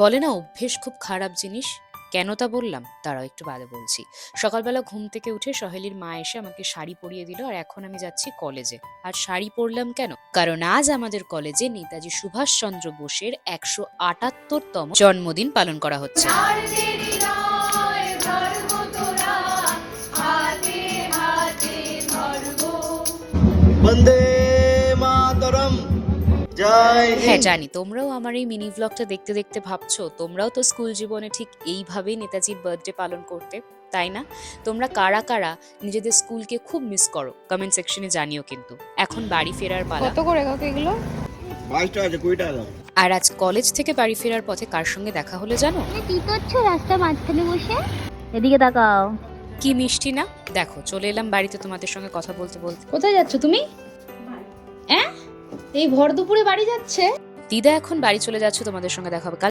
বলে না অভ্যেস খুব খারাপ জিনিস। কেন তা বললাম তারাও একটু বাদে বলছি। সকালবেলা ঘুম থেকে উঠে সহেলির মা এসে আমাকে শাড়ি পরিয়ে দিল, আর এখন আমি যাচ্ছি কলেজে। আর শাড়ি পরলাম কেন? কারণ আজ আমাদের কলেজে নেতাজি সুভাষচন্দ্র বোসের 178তম জন্মদিন পালন করা হচ্ছে। বন্দে মাতরম, জয় হ্যাঁ হিন্দ। জানি, তোমরাও আমার এই মিনি ব্লগটা দেখতে দেখতে ভাবছো তোমরাও তো স্কুল জীবনে ঠিক এইভাবেই নেতাজির বার্থডে পালন করতে, তাই না? তোমরা কারা কারা নিজেদের স্কুলকে খুব মিস করো কমেন্ট সেকশনে জানিও। কিন্তু এখন বাড়ি ফেরার পালা। কত করে কাকু এগুলো? 22 টাকা আছে, 20 টাকা দাও। আর আজ কলেজ থেকে বাড়ি ফেরার পথে কার সঙ্গে দেখা হলো জানো? তুই করছো রাস্তার মাঝখানে বসে? এদিকে তাকাও। কি মিষ্টি না। দেখো চলে এলাম বাড়িতে তোমাদের সঙ্গে কথা বলতে বলতে। কোথায় যাচ্ছ তুমি? এই ভর দুপুরে বাড়ি যাচ্ছে? দিদা এখন বাড়ি চলে যাচ্ছে, তোমাদের সঙ্গে দেখা হবে কাল।